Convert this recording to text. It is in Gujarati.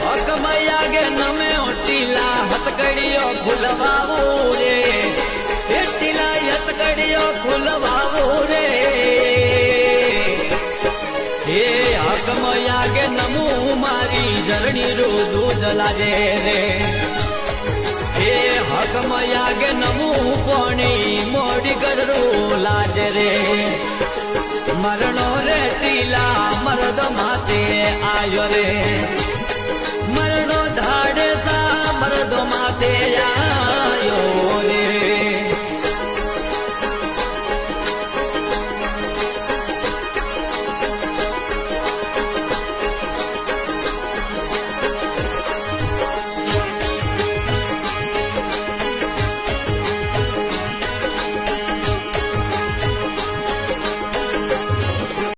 હકમયા ગે નમે ટીલા હતકડીઓ ફૂલવાવું રે એ ટીલા હતકડીઓ ફૂલવાવું રે હે હકમયા ગે નમું મારી જરણી રો દૂધ લાગે રે હે હકમયા ગે નમું પોણી મોડી ગરરું લાજે રે મરણો રે ટીલા મરદ માતે આયો રે મરણો ધાડે સા મરદ માતે આયો રે